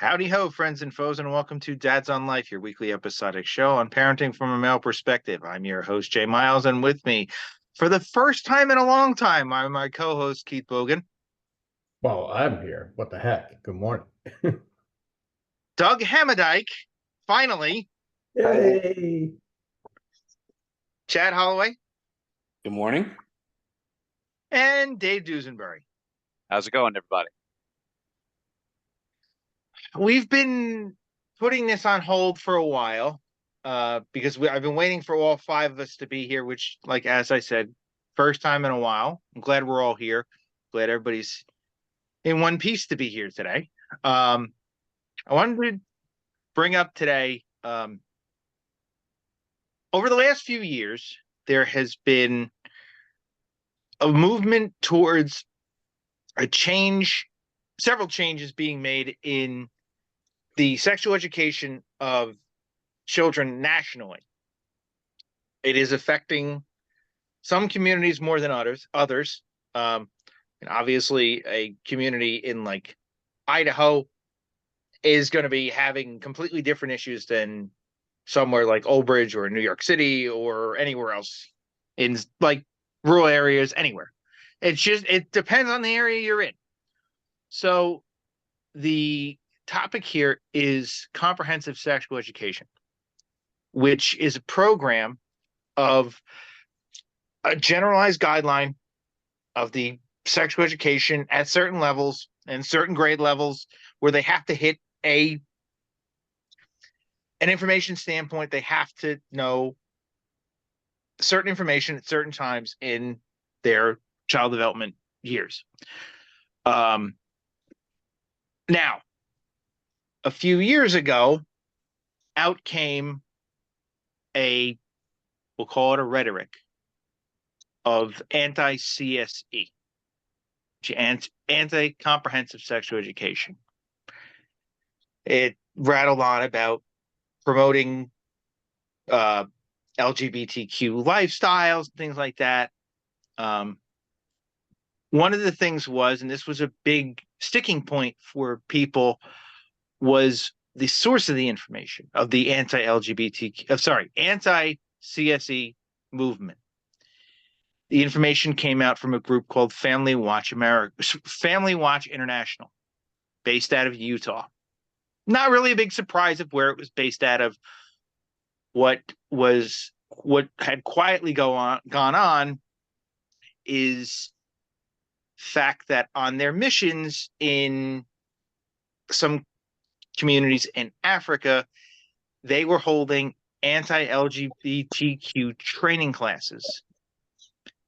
Howdy ho, friends and foes, and welcome to Dads on Life, your weekly episodic show on parenting from a male perspective. I'm your host, Jay Miles, and with me, for the first time in a long time, I'm my co-host, Keith Bogan. Well, I'm here. What the heck? Good morning. Doug Hamadike, finally. Yay! Chad Holloway. Good morning. And Dave Dusenberry. How's it going, everybody? We've been putting this on hold for a while because I've been waiting for all five of us to be here, which, like, as I said, first time in a while. I'm glad we're all here. Glad everybody's in one piece to be here today. I wanted to bring up today, over the last few years, there has been a movement towards a change, several changes being made in the sexual education of children nationally. It is affecting some communities more than others. And obviously, a community in like Idaho is going to be having completely different issues than somewhere like Old Bridge or New York City or anywhere else in like rural areas, anywhere. It depends on the area you're in. So the topic here is comprehensive sexual education, which is a program of a generalized guideline of the sexual education at certain levels and certain grade levels where they have to hit an information standpoint. They have to know certain information at certain times in their child development years. Now, a few years ago, out came we'll call it a rhetoric of anti-CSE, anti-comprehensive sexual education. It rattled on about promoting LGBTQ lifestyles, things like that. One of the things was, and this was a big sticking point for people, was the source of the information of the anti-CSE movement. The information came out from a group called Family Watch International, based out of Utah. Not really a big surprise of where it was based out of. What had quietly gone on is fact that on their missions in some communities in Africa, they were holding anti-LGBTQ training classes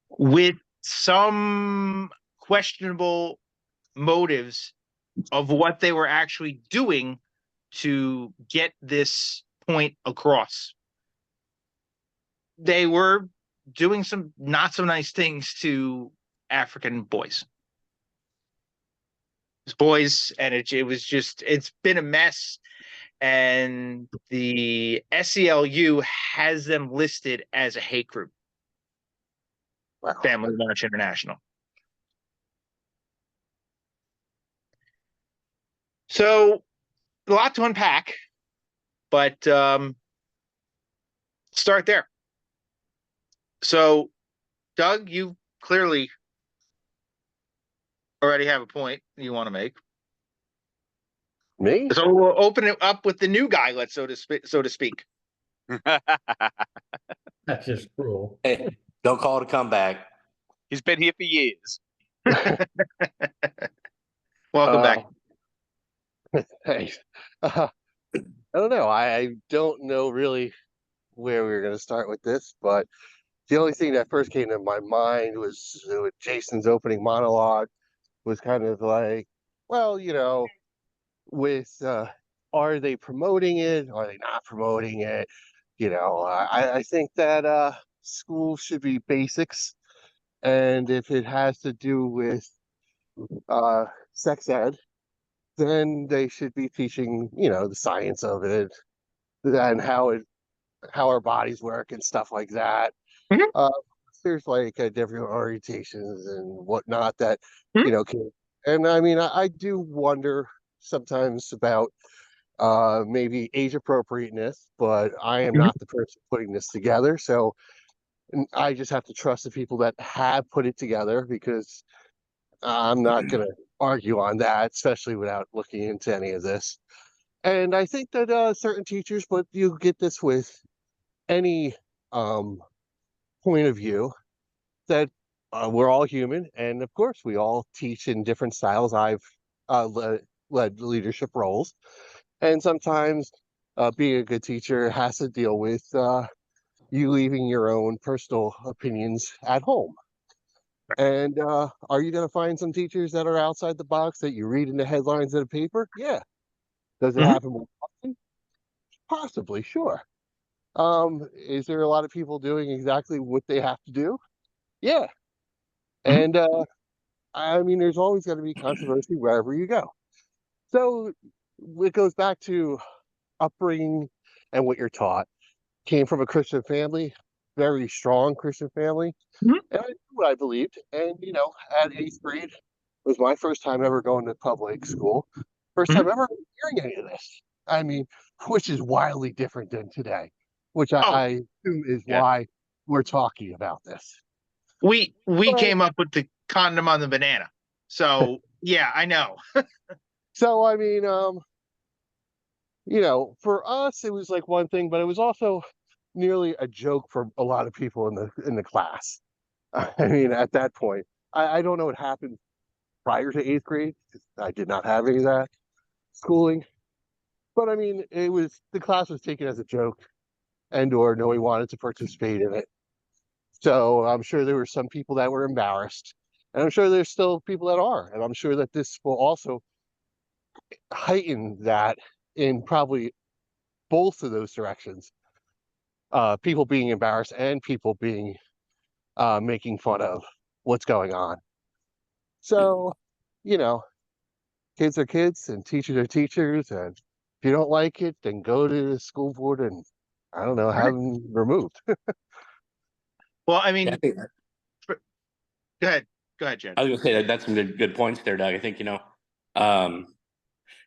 with some questionable motives of what they were actually doing to get this point across. They were doing some not so nice things to African boys. And it's been a mess. And the SELU has them listed as a hate group. Wow. Family Watch International. So a lot to unpack, but start there. So, Doug, you clearly already have a point you want to make. Me? So we'll open it up with the new guy, so to speak. That's just cruel. Hey, don't call it a comeback. He's been here for years. Welcome back. Thanks. I don't know. I don't know really where we were going to start with this, but the only thing that first came to my mind was with Jason's opening monologue was kind of like, well, with are they promoting it? Are they not promoting it? I think that school should be basics. And if it has to do with sex ed, then they should be teaching, the science of it and how our bodies work and stuff like that. Mm-hmm. There's like different orientations and whatnot that, Mm-hmm. and I mean, I do wonder sometimes about maybe age appropriateness, but I am Mhm. not the person putting this together. So I just have to trust the people that have put it together, because I'm not going to argue on that, especially without looking into any of this. And I think that certain teachers, but you get this with any um, point of view, that we're all human, and of course, we all teach in different styles. I've led leadership roles, and sometimes being a good teacher has to deal with you leaving your own personal opinions at home. And are you going to find some teachers that are outside the box that you read in the headlines of the paper? Yeah. Does it Mhm. happen more often? Possibly, sure. Is there a lot of people doing exactly what they have to do? Yeah. Mhm. And I mean, there's always going to be controversy wherever you go. So it goes back to upbringing and what you're taught. Came from a Christian family, very strong Christian family, Mhm. and I knew what I believed. And at 8th grade was my first time ever going to public school, first Mhm. time ever hearing any of this. I mean, which is wildly different than today, which I Oh, assume is yeah. why we're talking about this. We But came up with the condom on the banana. So yeah, I know. so I mean, for us it was like one thing, but it was also nearly a joke for a lot of people in the class. I mean, at that point, I don't know what happened prior to 8th grade, 'cause I did not have any of that schooling. But I mean, it was the class was taken as a joke, and or no one wanted to participate in it. So I'm sure there were some people that were embarrassed, and I'm sure there's still people that are, and I'm sure that this will also heighten that in probably both of those directions. People being embarrassed and people being making fun of what's going on. So, you know, kids are kids and teachers are teachers. And if you don't like it, then go to the school board and, I don't know, have Right. them removed. Well, I Yeah, I mean, think go ahead. Go ahead, Jen. I was gonna say that that's some good points there, Doug. I think um,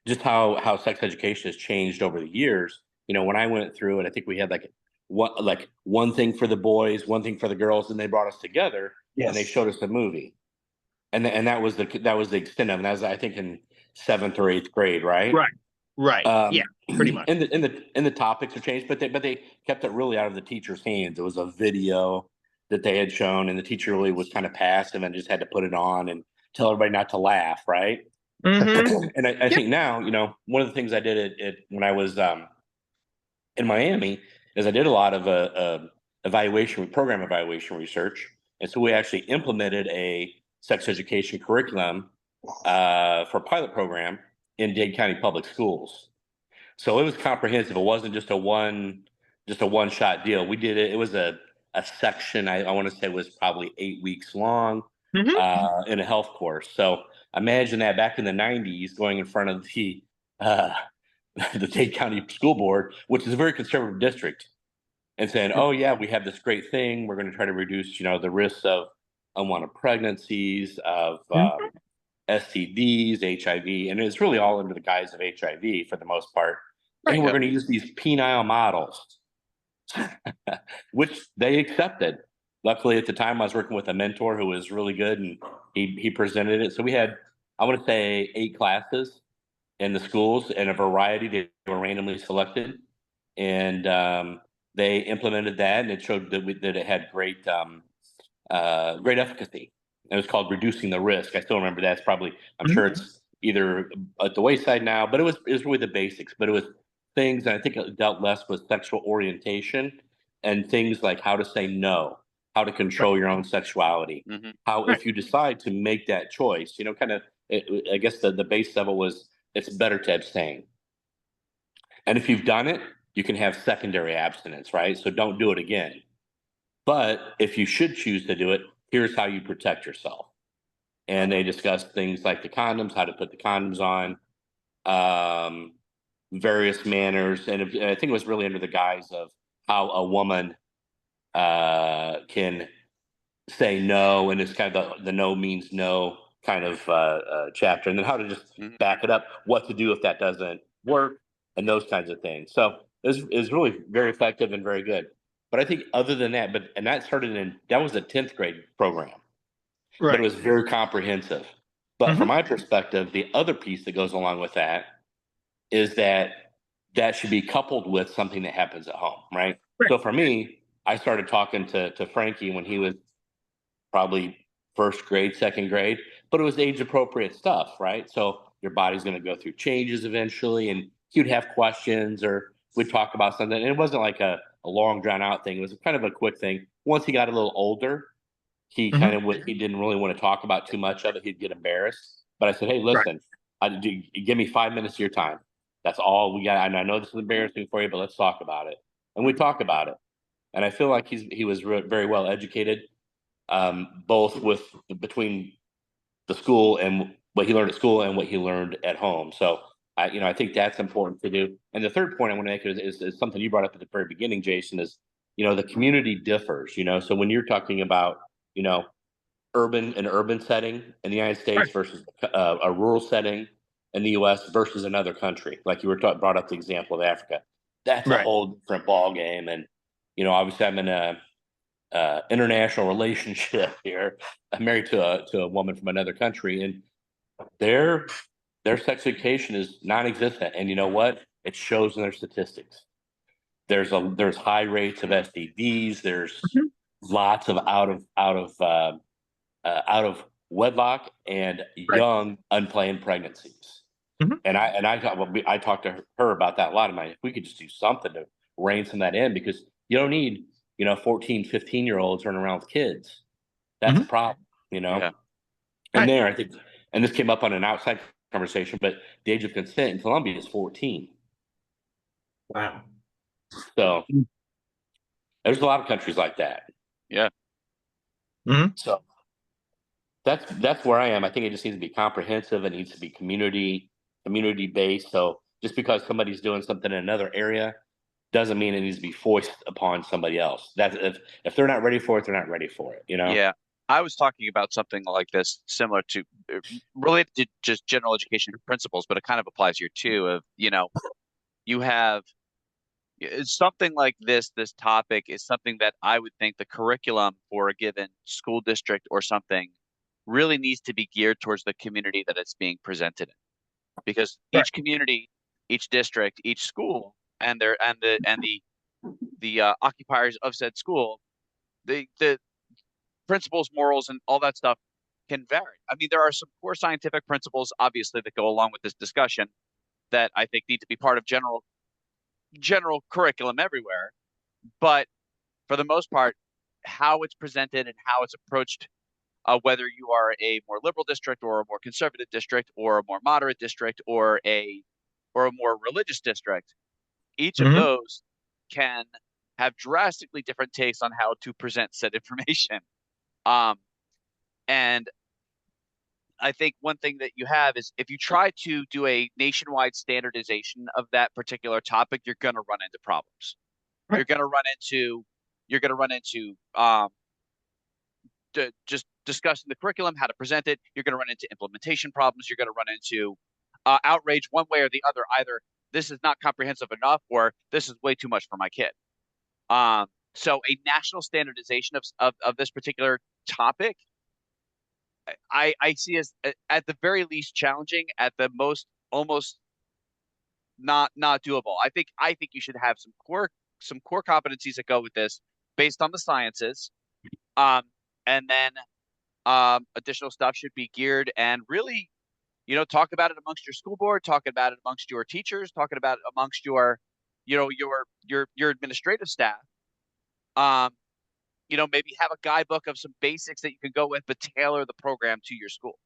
just how sex education has changed over the years. When I went through it, I think we had one thing for the boys, one thing for the girls, and they brought us together and they Yes. showed us the movie, and that was the extent of it. And that was, I think, in seventh or eighth grade, right? Right. Right. Yeah, pretty much. And the topics have changed, but they kept it really out of the teacher's hands. It was a video that they had shown, and the teacher really was kind of passive and just had to put it on and tell everybody not to laugh, right? Mm-hmm. And I Yep. think now, one of the things I did when I was in Miami is I did a lot of program evaluation research, and so we actually implemented a sex education curriculum for a pilot program in Dade County Public Schools. So it was comprehensive. It wasn't just a one shot deal. We did it. It was a section. I want to say was probably 8 weeks long Mm-hmm. in a health course. So imagine that back in the '90s, going in front of uh, the Tate County School Board, which is a very conservative district, and saying, "Oh yeah, we have this great thing. We're going to try to reduce, the risks of unwanted pregnancies, of Mm-hmm. STDs, HIV, and it's really all under the guise of HIV for the most part. Right. And we're Yep. going to use these penile models, which they accepted. Luckily, at the time, I was working with a mentor who was really good, and he presented it. So we had, I want to say, 8 classes in the schools, and a variety. They were randomly selected, and they implemented that, and it showed that it had great efficacy. It was called reducing the risk. I still remember that. It's probably, I'm sure Mm-hmm. it's either at the wayside now, but it was really the basics. But it was things, and I think it dealt less with sexual orientation and things like how to say no, how to Right. control your own sexuality, Hmm. how Right. if you decide to make that choice, kind of. I guess the base level was it's better to abstain, and if you've done it, you can have secondary abstinence, right? So don't do it again. But if you should choose to do it, here's how you protect yourself. And they discussed things like the condoms, how to put the condoms on, um, various manners. And I think it was really under the guise of how a woman can say no. And it's kind of the no means no kind of chapter, and then how to just back it up, what to do if that doesn't work, and those kinds of things. So it was really very effective and very good. But I think other than that, and that was a 10th grade program, but it Right. was very comprehensive. But from Mhm. my perspective, the other piece that goes along with that is that should be coupled with something that happens at home, right? Right. So for me, I started talking to Frankie when he was probably first grade, second grade, but it was age appropriate stuff, right? So your body's going to go through changes eventually, and he'd have questions or we'd talk about something. And it wasn't like a long drawn out thing. It was kind of a quick thing. Once he got a little older, Mhm. he didn't really want to talk about too much of it. He'd get embarrassed. But I said, hey, Right. listen, give me 5 minutes of your time. That's all we got. And I know this is embarrassing for you, but let's talk about it. And we talk about it. And I feel like he was very well educated, both between the school and what he learned at school and what he learned at home. So I think that's important to do. And the third point I want to make is something you brought up at the very beginning, Jason, is, the community differs, so when you're talking about, you know, an urban setting in the United Right. States versus a rural setting in the US versus another country, like you brought up the example of Africa, that's a Right. whole different ball game. And, obviously I'm in a, international relationship here. I'm married to a woman from another country, and their sex education is non-existent. And you know what? It shows in their statistics. There's high rates of STDs. There's Mhm. lots of out of wedlock and Right. young unplanned pregnancies. Mhm. And I talked to her about that a lot. If we could just do something to rein some of that in, because you don't need 14, 15-year-olds running around with kids. That's a Mhm. problem. Yeah. And Right. there, I think, and this came up on an outside conversation, but the age of consent in Colombia is 14. Wow. So there's a lot of countries like that. Yeah. Mhm. So that's where I am. I think it just needs to be comprehensive. It needs to be community based. So just because somebody's doing something in another area doesn't mean it needs to be forced upon somebody else. That's if they're not ready for it, they're not ready for it. Yeah. I was talking about something like this, similar to related to just general education principles, but it kind of applies here too. You have something like this topic is something that I would think the curriculum for a given school district or something really needs to be geared towards the community that it's being presented in. Because Right. each community, each district, each school, and the occupiers of said school, the principles, morals, and all that stuff can vary. I mean, there are some core scientific principles, obviously, that go along with this discussion that I think need to be part of general curriculum everywhere. But for the most part, how it's presented and how it's approached, whether you are a more liberal district or a more conservative district or a more moderate district or a more religious district, each of Mhm. those can have drastically different takes on how to present said information. Um, and I think one thing that you have is if you try to do a nationwide standardization of that particular topic, you're going to run into problems. Right. You're going to run into just discussing the curriculum, how to present it. You're going to run into implementation problems. You're going to run into outrage one way or the other. Either this is not comprehensive enough, or this is way too much for my kid. So a national standardization of this particular topic, I see as at the very least challenging, at the most almost not doable. I think you should have some core competencies that go with this based on the sciences, um, and then additional stuff should be geared and really, talk about it amongst your school board, talk about it amongst your teachers, talking about it amongst your administrative staff. Um, maybe have a guidebook of some basics that you can go with, but tailor the program to your school.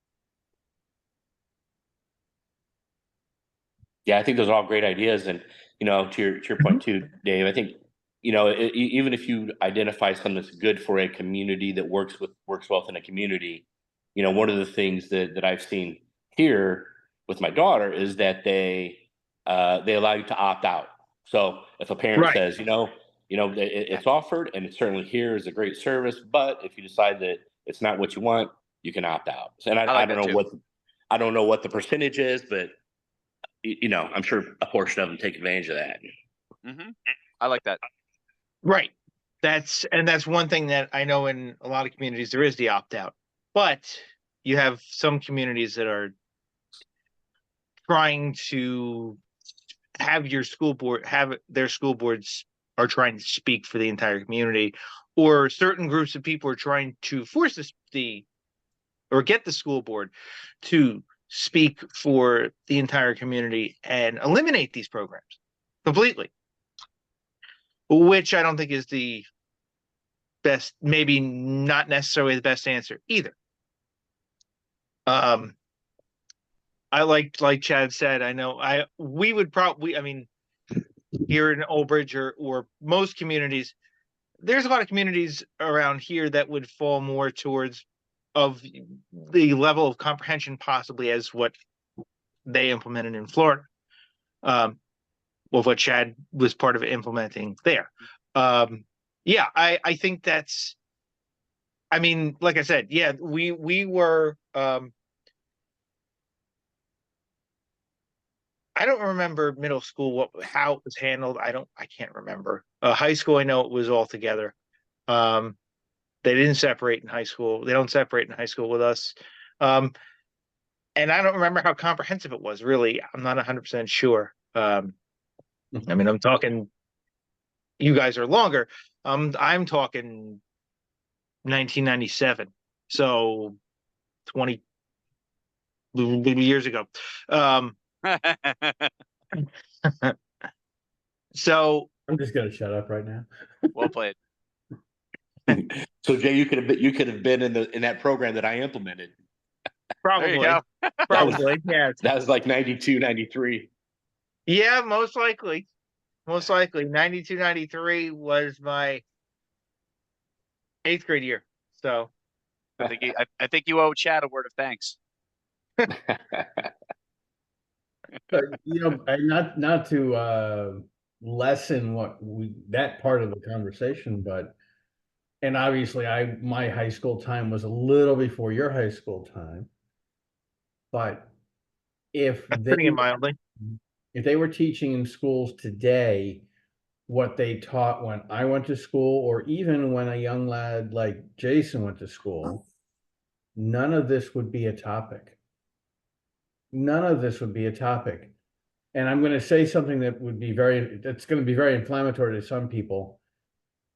Yeah, I think those are all great ideas. And, to your point Mhm. too, Dave, I think, even if you identify something that's good for a community that works well within a community, one of the things that I've seen here with my daughter is that they allow you to opt out. So if a parent Right. says, it's offered and it's certainly here is a great service, but if you decide that it's not what you want, you can opt out. And I I like don't that know too. I don't know what the percentage is, but you know, I'm sure a portion of them take advantage of that. I like that. Right. That's one thing that I know in a lot of communities there is the opt out, but you have some communities that are trying to have their school boards are trying to speak for the entire community, or certain groups of people are trying to force or get the school board to speak for the entire community and eliminate these programs completely, which I don't think is the best, maybe not necessarily the best answer either. I like Chad said, I know we would probably, I mean, here in Old Bridge or most communities, there's a lot of communities around here that would fall more towards of the level of comprehension possibly as what they implemented in Florida. With what Chad was part of implementing there. Yeah, I think that's, I mean, like I said, yeah, we were I don't remember middle school how it was handled. I can't remember. High school, I know it was all together. They didn't separate in high school. They don't separate in high school with us. And I don't remember how comprehensive it was, really. I'm not 100% sure. I mean, I'm talking, you guys are longer. I'm talking 1997. So 20 years ago. So I'm just gonna shut up right now. Well played. So Jay, you could have been in that program that I implemented. There you probably, go. probably, yes. That was like 92, 93. Yeah, most likely. Most likely. 92, 93 was my 8th grade year. So I think you owe Chad a word of thanks. But you know, and not to lessen that part of the conversation, but and obviously my high school time was a little before your high school time. But if putting it mildly. they were teaching in schools today what they taught when I went to school, or even when a young lad like Jason went to school, none of this would be a topic. None of this would be a topic. And I'm going to say something that's going to be very inflammatory to some people,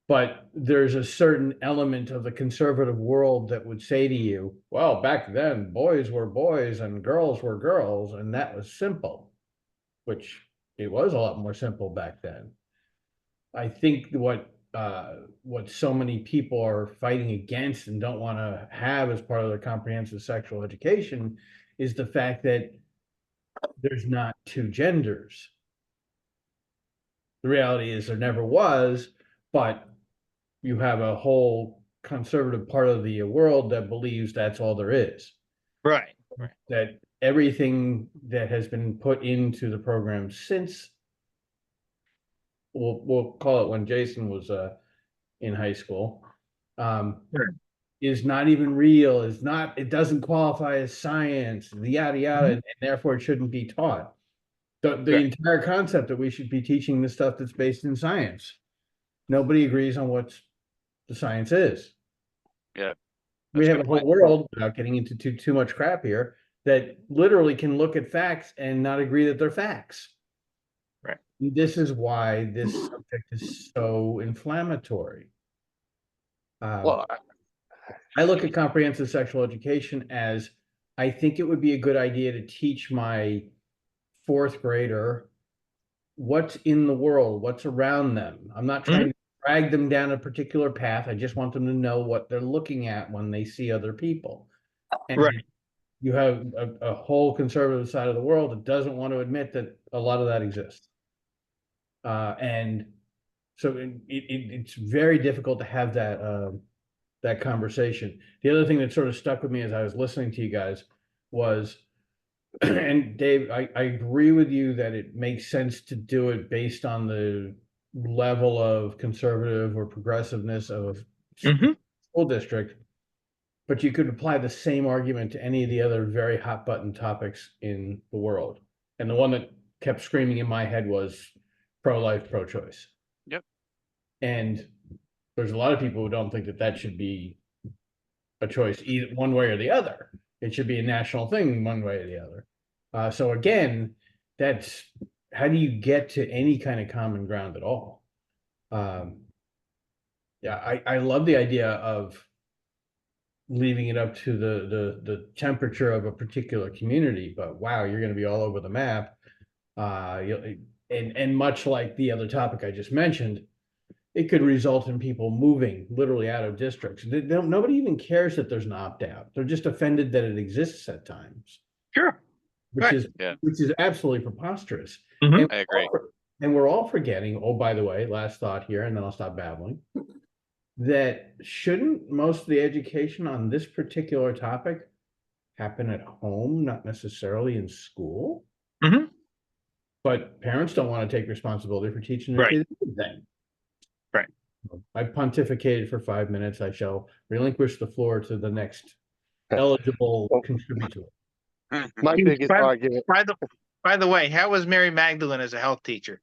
but there's a certain element of the conservative world that would say to you, well, back then boys were boys and girls were girls, and that was simple, which it was a lot more simple back then. I think what so many people are fighting against and don't want to have as part of their comprehensive sexual education is the fact that there's not two genders. The reality is there never was, but you have a whole conservative part of the world that believes that's all there is. Right. That everything that has been put into the program since, we'll call it when Jason was in high school, Sure. is not even real, it doesn't qualify as science, yada yada, and therefore it shouldn't be taught. The entire concept that we should be teaching the stuff that's based in science. Nobody agrees on what the science is. Yeah. We That's a have good a whole point. world, without getting into too much crap here, that literally can look at facts and not agree that they're facts. Right. This is why this subject is so inflammatory. Well, I look at comprehensive sexual education as, I think it would be a good idea to teach my 4th grader what's in the world, what's around them. I'm not trying to drag them down a particular path. I just want them to know what they're looking at when they see other people. And Right. you have a whole conservative side of the world that doesn't want to admit that a lot of that exists. And so it's very difficult to have that conversation. The other thing that sort of stuck with me as I was listening to you guys was, and Dave, I agree with you that it makes sense to do it based on the level of conservative or progressiveness of school district. but you could apply the same argument to any of the other very hot button topics in the world. And the one that kept screaming in my head was pro-life, pro-choice. Yep. And there's a lot of people who don't think that that should be a choice either one way or the other. It should be a national thing one way or the other. So again, that's how do you get to any kind of common ground at all? Yeah, I love the idea of leaving it up to the temperature of a particular community, but wow, you're going to be all over the map. And much like the other topic I just mentioned, it could result in people moving literally out of districts. Nobody even cares that there's an opt-out. They're just offended that it exists at times. Sure. Which Right. is absolutely preposterous. Mhm. And I agree. we're all forgetting, oh, by the way, last thought here, and then I'll stop babbling, that shouldn't most of the education on this particular topic happen at home, not necessarily in school? Mhm. But parents don't want to take responsibility for teaching their Right. kids anything. Right. I've pontificated for 5 minutes. I shall relinquish the floor to the next eligible contributor. My biggest By, argument, by the way, how was Mary Magdalene as a health teacher?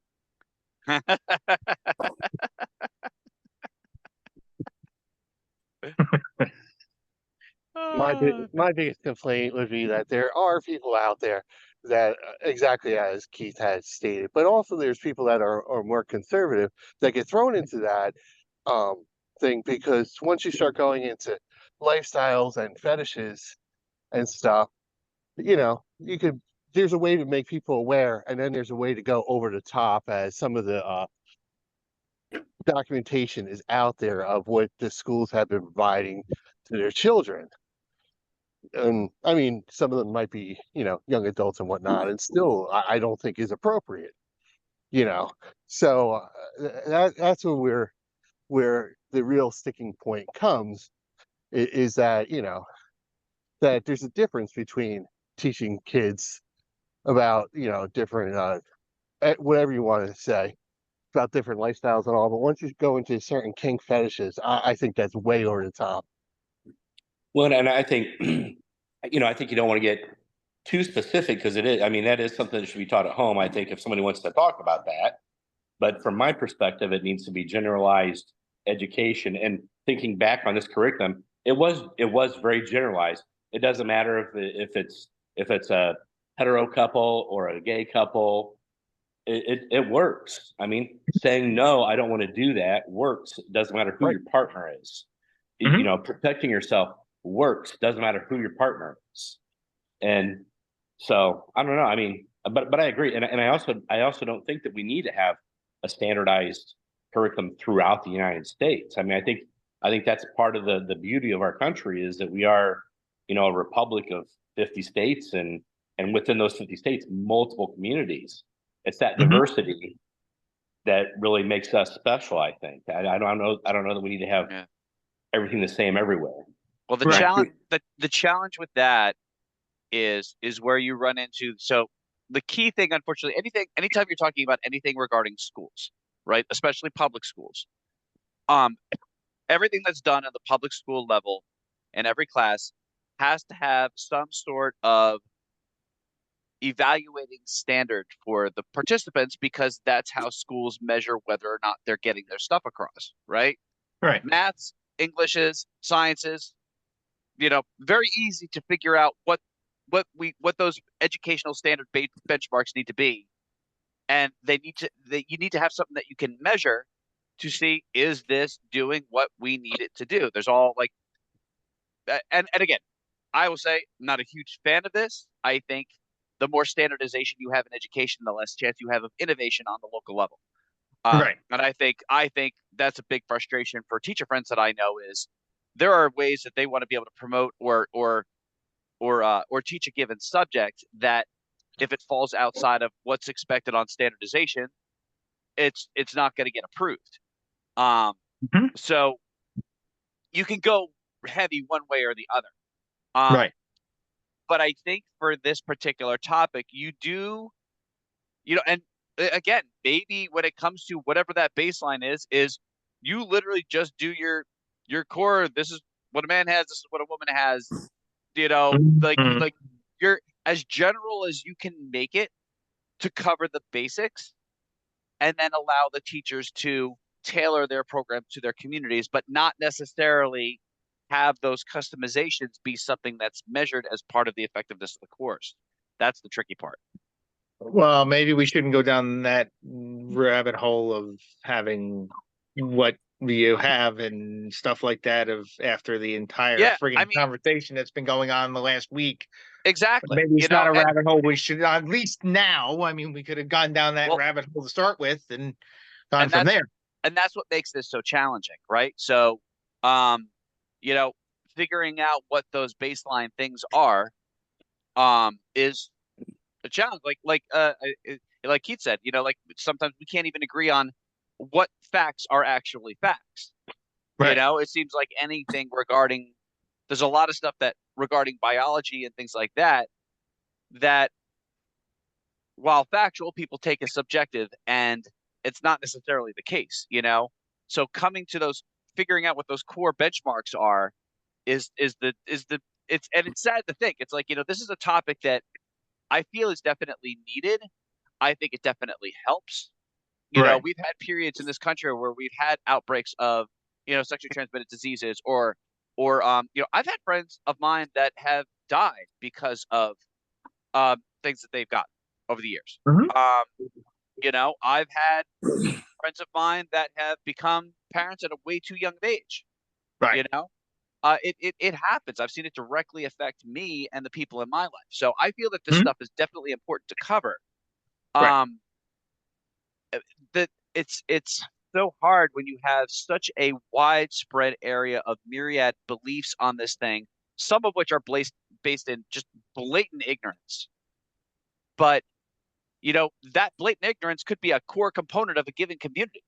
my biggest complaint would be that there are people out there that exactly as Keith had stated, but also there's people that are more conservative that get thrown into that thing, because once you start going into lifestyles and fetishes and stuff, you could there's a way to make people aware, and then there's a way to go over the top, as some of the documentation is out there of what the schools have been providing to their children. And I mean, some of them might be, young adults and whatnot, and still, I don't think is appropriate. You know, so that's where the real sticking point comes, is that that there's a difference between teaching kids about different whatever you want to say about different lifestyles and all, but once you go into certain kink fetishes, I think that's way over the top. Well, and I think, I think you don't want to get too specific, because it is, I mean, that is something that should be taught at home. I think if somebody wants to talk about that, but from my perspective, it needs to be generalized education. And thinking back on this curriculum, it was very generalized. It doesn't matter if it's a hetero couple or a gay couple. It works. I mean, saying no, I don't want to do that works. It doesn't matter who your partner is. Mhm. Protecting yourself works. Doesn't matter who your partner is. And so I don't know. I mean, but I agree. And I also don't think that we need to have a standardized curriculum throughout the United States. I mean, I think that's part of the beauty of our country, is that we are, a republic of 50 states, and within those 50 states, multiple communities. It's that Mhm. diversity that really makes us special, I think. I don't know that we need to have everything the same everywhere. Well, the Right. challenge with that is where you run into. So the key thing, unfortunately, anytime you're talking about anything regarding schools, right, especially public schools, everything that's done at the public school level in every class has to have some sort of evaluating standard for the participants, because that's how schools measure whether or not they're getting their stuff across, right? Right. Maths, Englishes, sciences, very easy to figure out what those educational standard benchmarks need to be, and you need to have something that you can measure to see, is this doing what we need it to do? There's all like, and again, I will say, I'm not a huge fan of this. I think the more standardization you have in education, the less chance you have of innovation on the local level. Right. And I think that's a big frustration for teacher friends that I know, is there are ways that they want to be able to promote or teach a given subject that, if it falls outside of what's expected on standardization, it's not going to get approved. Mhm. So you can go heavy one way or the other. Right. But I think for this particular topic, you do, and again, maybe when it comes to whatever that baseline is you literally just do your core. This is what a man has, this is what a woman has. You know, Mhm. like you're as general as you can make it to cover the basics, and then allow the teachers to tailor their program to their communities, but not necessarily have those customizations be something that's measured as part of the effectiveness of the course. That's the tricky part. Well, maybe we shouldn't go down that rabbit hole of having what you have and stuff like that of after the entire Yeah, I friggin' mean, conversation that's been going on the last week. exactly. Maybe You it's not know, a and rabbit hole we should, at least now. I mean, we could have gone down that well, rabbit hole to start with and gone and from there. that's what makes this so challenging, right? So, um, you know, figuring out what those baseline things are, is a challenge. Like Keith said, you know, like sometimes we can't even agree on what facts are actually facts. You Right. know, it seems like anything regarding there's a lot of stuff that regarding biology and things like that that while factual, people take as subjective, and it's not necessarily the case, you know? So coming to those, figuring out what those core benchmarks are is the it's sad to think. It's like, you know, this is a topic that I feel is definitely needed. I think it definitely helps. You know, Right. we've had periods in this country where we've had outbreaks of, you know, sexually transmitted diseases or you know, I've had friends of mine that have died because of things that they've gotten over the years. Mhm. You know, I've had friends of mine that have become parents at a way too young of age. Right. You know, it happens. I've seen it directly affect me and the people in my life. So I feel that this Mhm. stuff is definitely important to cover. Right. Um, that it's so hard when you have such a widespread area of myriad beliefs on this thing, some of which are based in just blatant ignorance. But you know, that blatant ignorance could be a core component of a given community.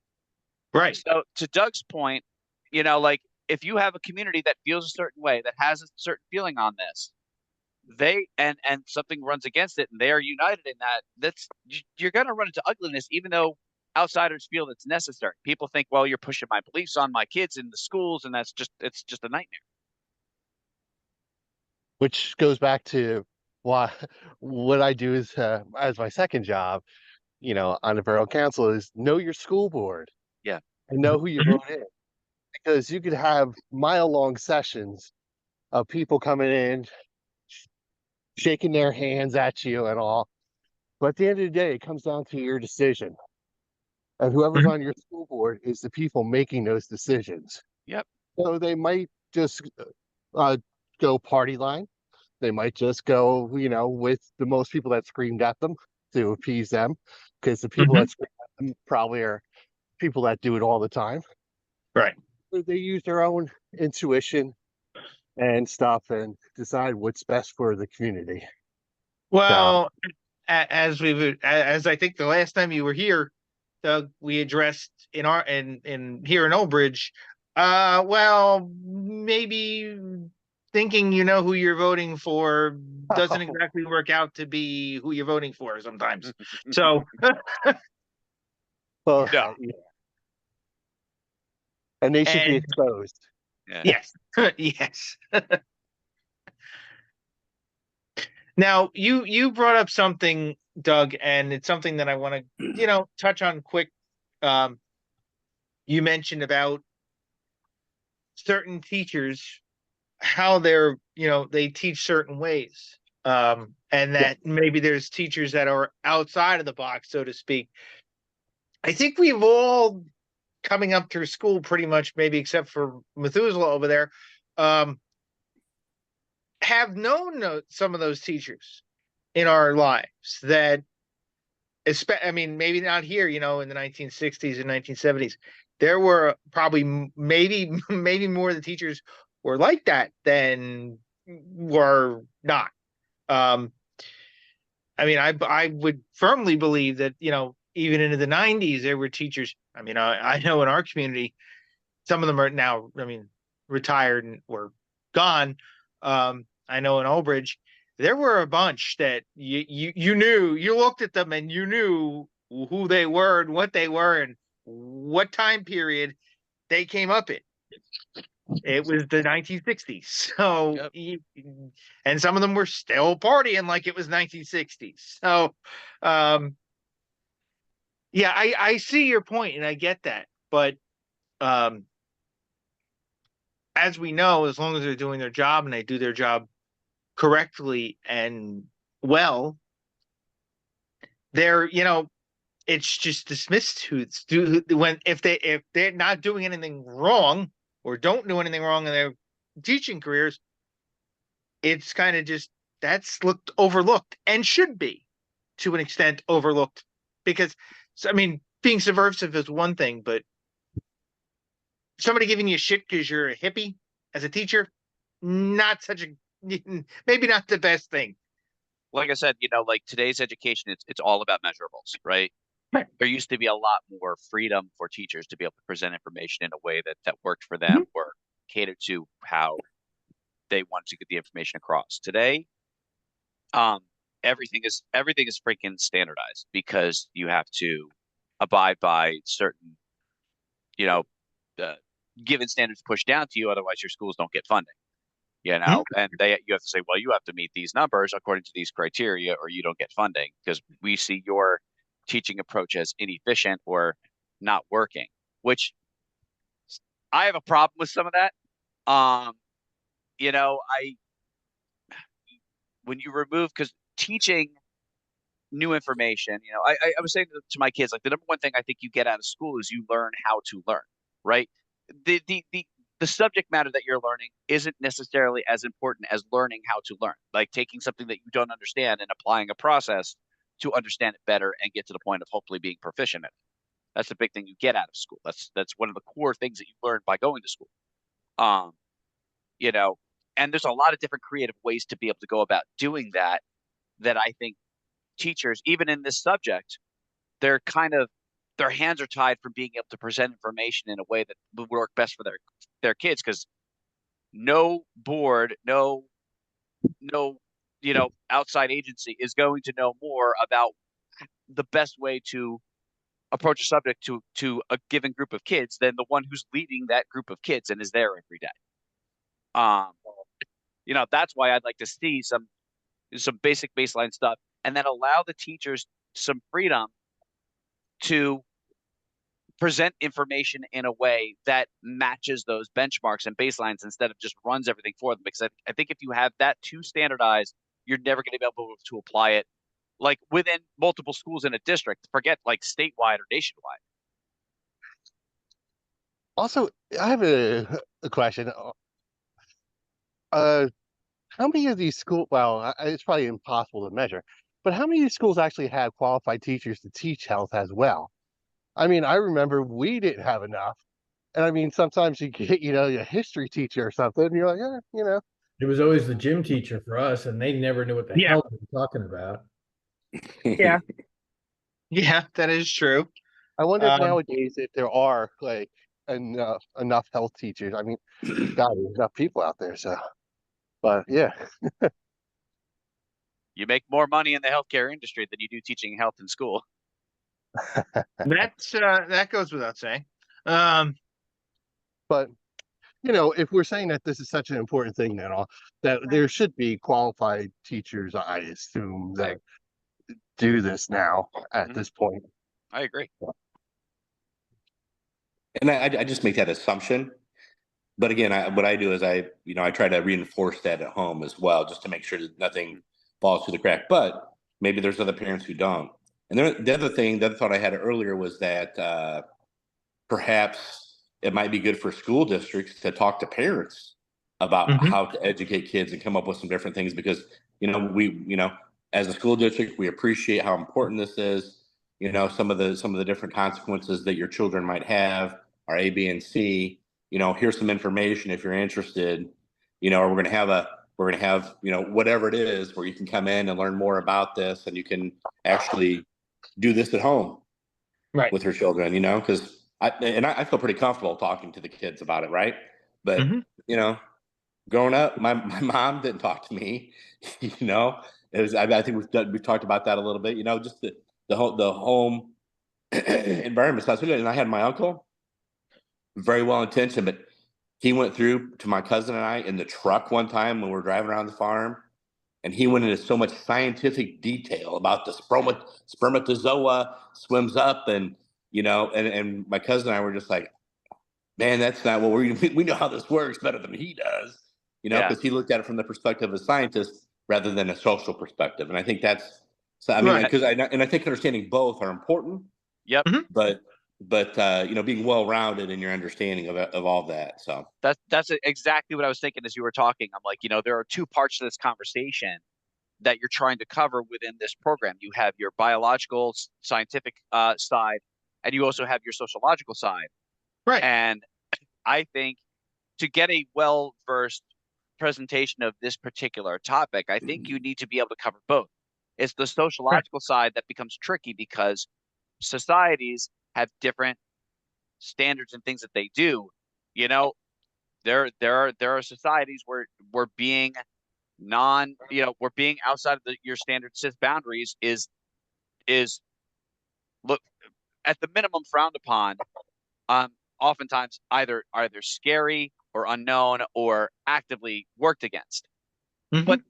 Right. So to Doug's point, you know, like if you have a community that feels a certain way, that has a certain feeling on this, they and something runs against it and they are united in that, you're going to run into ugliness, even though outsiders feel it's necessary. People think, well, you're pushing my beliefs on my kids in the schools, and it's just a nightmare. Which goes back to why what I do is as my second job, on the borough council is know your school board Yeah. and know who you Mhm. vote in. Because you could have mile-long sessions of people coming in, shaking their hands at you and all. But at the end of the day, it comes down to your decision. And whoever's Mhm. on your school board is the people making those decisions. Yep. So they might just uh, go party line. They might just go, with the most people that screamed at them to appease them, because the people Mhm. that scream at them probably are people that do it all the time. Right. So they use their own intuition and stuff and decide what's best for the community. So, Well, as I think the last time you were here, Doug, we addressed in here in Old Bridge. Well, maybe thinking you know who you're voting for doesn't exactly work out to be who you're voting for sometimes. So, well, No. yeah. And they should be and exposed. Yeah. yes, yes. Now you brought up something, Doug, and it's something that I want to touch on quick. Um, you mentioned about certain teachers, how they teach certain ways, and Yeah. that maybe there's teachers that are outside of the box, so to speak. I think we've all coming up through school pretty much, maybe except for Methuselah over there, um, have known some of those teachers in our lives that I mean, maybe not here, in the 1960s and 1970s. There were probably maybe maybe more of the teachers were like that than were not. Um, I mean, I would firmly believe that, even into the 90s, there were teachers. I mean, I know in our community, some of them are now, I mean, retired and or gone. I know in Old Bridge, there were a bunch that you knew, you looked at them and you knew who they were and what they were and what time period they came up in. It was the 1960s. So, Yep. and some of them were still partying like it was 1960s. So, yeah, I see your point and I get that. But um, as we know, as long as they're doing their job and they do their job correctly and well, they're, it's just dismissed when if they're not doing anything wrong or don't do anything wrong in their teaching careers, it's kind of just that's looked overlooked and should be to an extent overlooked because I mean being subversive is one thing, but somebody giving you shit because you're a hippie as a teacher, not such a maybe not the best thing. Like I said, like today's education, it's all about measurables, right? Right. There used to be a lot more freedom for teachers to be able to present information in a way that worked for them Mhm. or catered to how they wanted to get the information across. Today, um, everything is freaking standardized because you have to abide by certain, you know, uh, given standards pushed down to you. Otherwise, your schools don't get funding. Mhm. And you have to say, well, you have to meet these numbers according to these criteria, or you don't get funding because we see your teaching approach as inefficient or not working. Which I have a problem with some of that. I when you remove because teaching new information, I was saying to my kids, like the number one thing I think you get out of school is you learn how to learn, right? The the the the subject matter that you're learning isn't necessarily as important as learning how to learn, like taking something that you don't understand and applying a process to understand it better and get to the point of hopefully being proficient in it. That's the big thing you get out of school. That's one of the core things that you learn by going to school. Um, you know, and there's a lot of different creative ways to be able to go about doing that that I think teachers, even in this subject, they're kind of their hands are tied from being able to present information in a way that would work best for their kids because no board, no outside agency is going to know more about the best way to approach a subject to a given group of kids than the one who's leading that group of kids and is there every day. Um, that's why I'd like to see some basic baseline stuff and then allow the teachers some freedom to present information in a way that matches those benchmarks and baselines instead of just runs everything for them. Because I think if you have that too standardized, you're never going to be able to apply it like within multiple schools in a district. Forget like statewide or nationwide. Also, I have a question. Uh, how many of these schools? Well, it's probably impossible to measure, but how many of these schools actually have qualified teachers to teach health as well? I mean, I remember we didn't have enough, and I mean, sometimes you get, a history teacher or something, and you're like, It was always the gym teacher for us, and they never knew what the Yeah. hell they were talking about. Yeah. Yeah, that is true. I wonder if Um, nowadays if there are like enough health teachers. I mean, God, there's enough people out there, so. But yeah, You make more money in the healthcare industry than you do teaching health in school. that goes without saying. Um, but if we're saying that this is such an important thing now, that there should be qualified teachers, I assume, I, that do this now at Mhm. this point. I agree. And I just make that assumption. But again, what I do is I try to reinforce that at home as well, just to make sure that nothing falls through the crack. But maybe there's other parents who don't. And the other thought I had earlier was that perhaps it might be good for school districts to talk to parents about mhm. how to educate kids and come up with some different things because as a school district we appreciate how important this is. Some of the different consequences that your children might have are A, B, and C. Here's some information if you're interested. Or we're gonna have whatever it is where you can come in and learn more about this and you can actually do this at home Right. with her children, because I feel pretty comfortable talking to the kids about it, right? But Mhm. you know, growing up, my mom didn't talk to me. It was I think we've talked about that a little bit. Just the home environment. So and I had my uncle, very well intentioned, but He went through to my cousin and I in the truck one time when we were driving around the farm, and he went into so much scientific detail about the spermatozoa swims up, and and my cousin and I were just like, man, that's not what we know how this works better than he does, Yeah. because he looked at it from the perspective of a scientist rather than a social perspective. And I think that's so. I mean, Right. because I think understanding both are important, Yep. but being well rounded in your understanding of all that. So That's exactly what I was thinking as you were talking. I'm like, there are two parts to this conversation that you're trying to cover within this program. You have your biological, scientific side, and you also have your sociological side. Right. And I think to get a well-versed presentation of this particular topic, I think you need to be able to cover both. It's the sociological side that becomes tricky because societies have different standards and things that they do. There are societies where we're being we're being outside of your standard cis boundaries is look at the minimum frowned upon. Oftentimes either scary or unknown or actively worked against. Mhm. But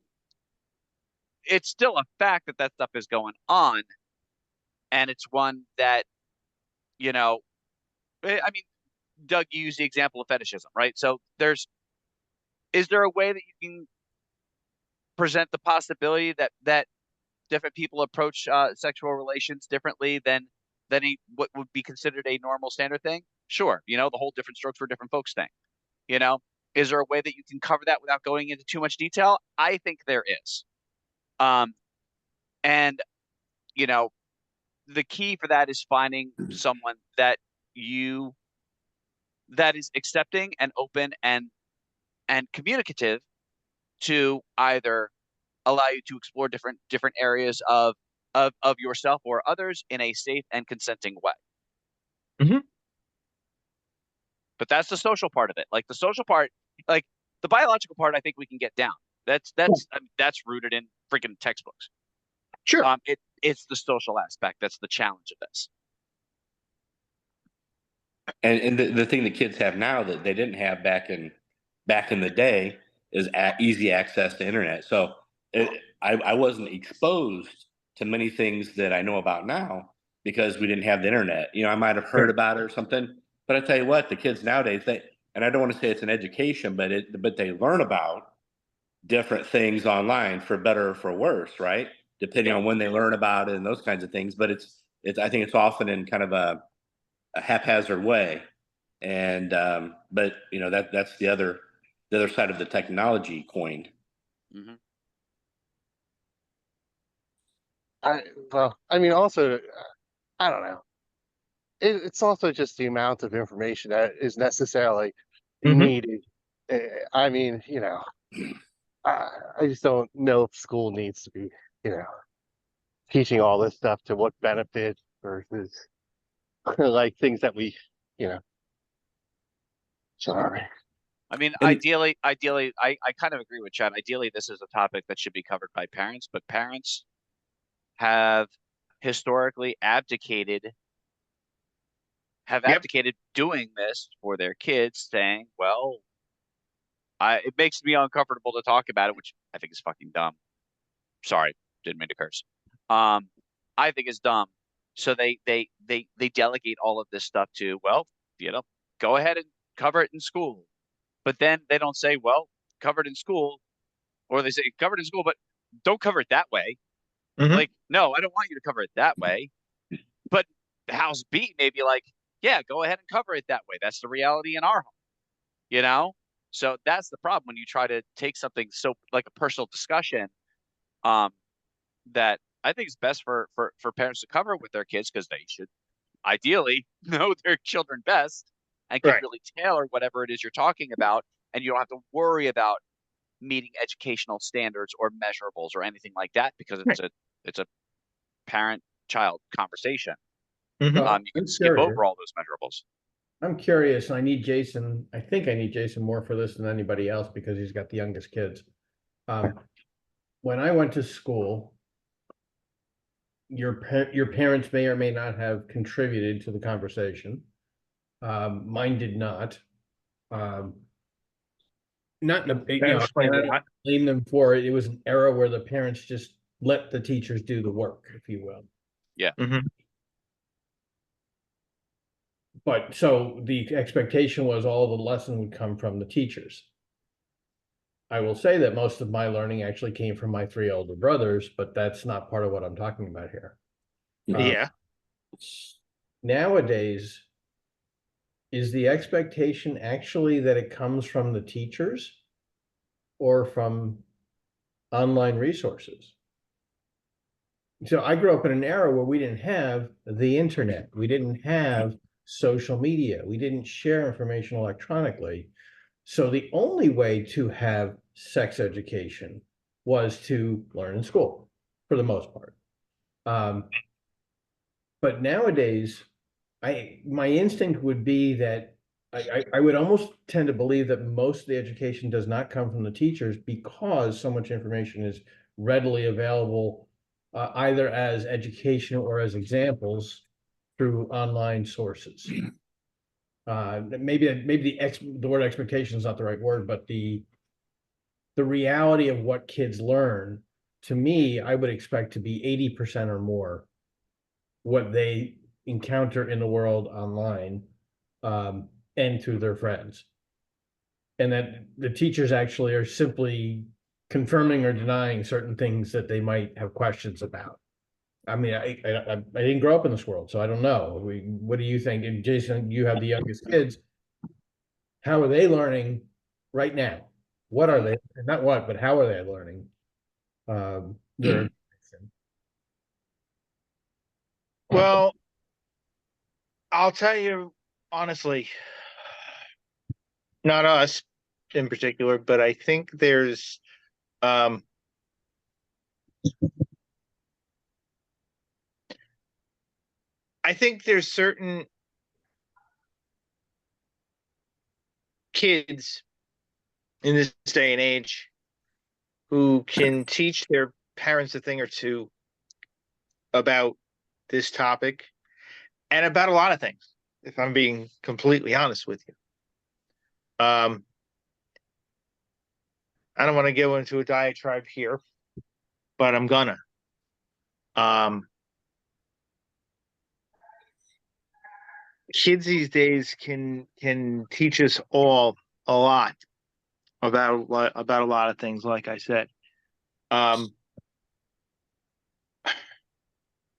it's still a fact that stuff is going on, and it's one that I mean, Doug, you used the example of fetishism, right? So is there a way that you can present the possibility that different people approach sexual relations differently than what would be considered a normal standard thing? Sure, the whole different strokes for different folks thing. Is there a way that you can cover that without going into too much detail? I think there is. And the key for that is finding someone that is accepting and open and communicative to either allow you to explore different areas of yourself or others in a safe and consenting way. Mhm. But that's the social part of it. Like the social part, like the biological part, I think we can get down. That's rooted in freaking textbooks. Sure. It's the social aspect that's the challenge of this. and the thing that kids have now that they didn't have back in the day is easy access to internet. So I wasn't exposed to many things that I know about now because we didn't have the internet. I might have heard about it or something, but I tell you what, the kids nowadays, and I don't want to say it's an education, but they learn about different things online for better or for worse, right? Depending on when they learn about it and those kinds of things. But I think it's often in kind of a haphazard way. And but that's the other side of the technology coin. Mm-hmm. I mean, also, I don't know. It's also just the amount of information that is necessarily Mhm. needed. I mean, I just don't know if school needs to be, teaching all this stuff to what benefit versus like things that we, you know, sorry. I mean, And ideally, I kind of agree with Chad. Ideally, this is a topic that should be covered by parents, but parents have historically abdicated doing this for their kids, saying, well, it makes me uncomfortable to talk about it, which I think is fucking dumb. Sorry, didn't mean to curse. I think is dumb. So they delegate all of this stuff to, well, go ahead and cover it in school. But then they don't say, well, covered in school, or they say covered in school, but don't cover it that way. Mhm. Like, no, I don't want you to cover it that way. But the house B may be like, yeah, go ahead and cover it that way. That's the reality in our home. So that's the problem when you try to take something so like a personal discussion, that I think is best for parents to cover with their kids, because they should ideally know their children best and can Right. really tailor whatever it is you're talking about, and you don't have to worry about meeting educational standards or measurables or anything like that, because it's a parent child conversation. Mhm. Well, You can I'm skip curious. over all those measurables. I'm curious. I need Jason. I think I need Jason more for this than anybody else because he's got the youngest kids. When I went to school, your parents may or may not have contributed to the conversation. Mine did not. not in a, you That know, explains and I a don't lot. blame them for it. It was an era where the parents just let the teachers do the work, if you will. Mhm. But so the expectation was all the lesson would come from the teachers. I will say that most of my learning actually came from my three older brothers, but that's not part of what I'm talking about here. Yeah. Nowadays, is the expectation actually that it comes from the teachers or from online resources? So I grew up in an era where we didn't have the internet, we didn't have social media, we didn't share information electronically. So the only way to have sex education was to learn in school, for the most part. But nowadays, my instinct would be that I would almost tend to believe that most of the education does not come from the teachers because so much information is readily available, either as education or as examples through online sources. Maybe the word expectation is not the right word, but the reality of what kids learn, to me, I would expect to be 80% or more what they encounter in the world online, and through their friends. And that the teachers actually are simply confirming or denying certain things that they might have questions about. I mean, I didn't grow up in this world, so I don't know. What do you think? And Jason, you have the youngest kids. How are they learning right now? What are they, not what, but how are they learning? Their information? Well, I'll tell you honestly, not us in particular, but I think there's um I think there's certain kids in this day and age who can teach their parents a thing or two about this topic and about a lot of things, if I'm being completely honest with you. I don't want to go into a diatribe here, but I'm gonna. Um, Kids these days can teach us all a lot about a lot of things, like I said. Um,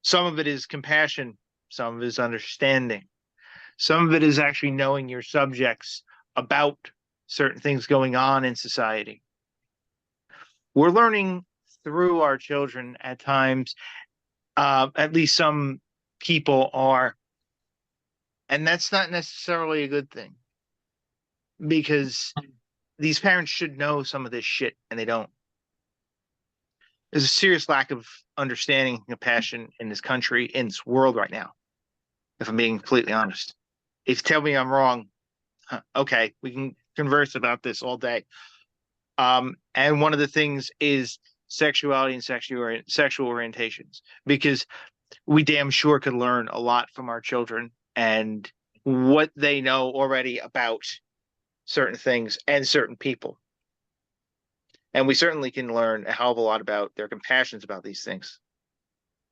some of it is compassion, some of it is understanding, some of it is actually knowing your subjects about certain things going on in society. We're learning through our children at times, at least some people are, and that's not necessarily a good thing because these parents should know some of this shit and they don't. There's a serious lack of understanding and compassion in this country, in this world right now, if I'm being completely honest. If you tell me I'm wrong, okay, we can converse about this all day. And one of the things is sexuality and sexual orientations, because we damn sure could learn a lot from our children and what they know already about certain things and certain people. And we certainly can learn a hell of a lot about their compassions about these things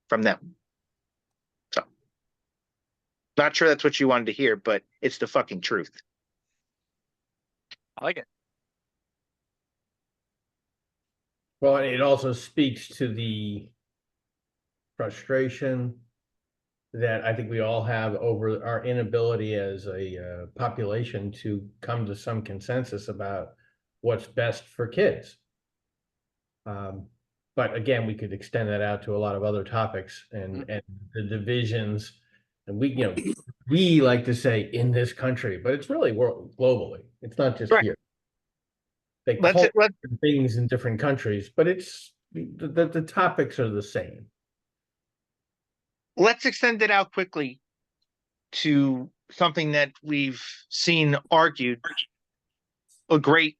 from them. So, not sure that's what you wanted to hear, but it's the fucking truth. I like it. Well, it also speaks to the frustration that I think we all have over our inability as a population to come to some consensus about what's best for kids. But again, we could extend that out to a lot of other topics and the divisions. And we like to say in this country, but it's really globally. It's not just Right. here. They Let's call let things in different countries, but it's the topics are the same. let's extend it out quickly to something that we've seen argued a great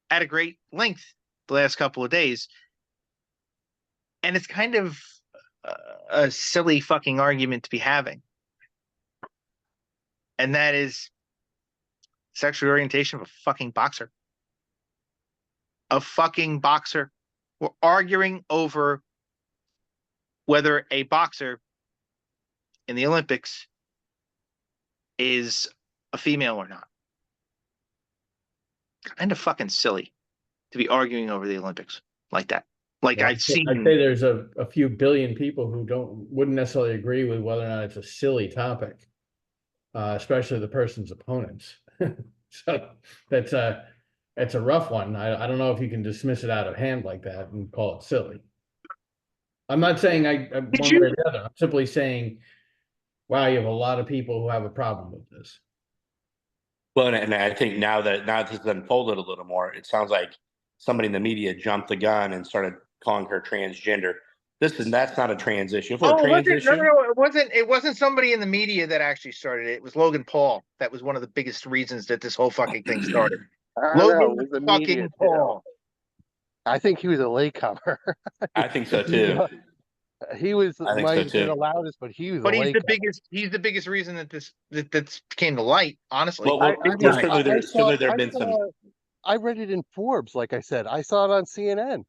at a great length the last couple of days, and it's kind of a silly fucking argument to be having, and that is sexual orientation of a fucking boxer. a fucking boxer. We're arguing over whether a boxer in the Olympics is a female or not. Kind of fucking silly to be arguing over the Olympics like that. Like Well, I've seen. I'd say there's a few billion people who wouldn't necessarily agree with whether or not it's a silly topic, especially the person's opponents. So that's a rough one. I don't know if you can dismiss it out of hand like that and call it silly. I'm not saying I one way or the other. I'm simply saying, wow, you have a lot of people who have a problem with this. Well, and I think now that this has unfolded a little more, it sounds like somebody in the media jumped the gun and started calling her transgender. That's not a transition. For a transition, No, it wasn't somebody in the media that actually started it. It was Logan Paul. That was one of the biggest reasons that this whole fucking thing started. I don't know, it Logan was the media fucking too. Paul. I think he was a latecomer. I think so too. He was I think might so have been too. the loudest, but he was But a he's latecomer. the biggest reason that that came to light, honestly. Well, I mean, certainly there have been some. I read it in Forbes, like I said. I saw it on CNN.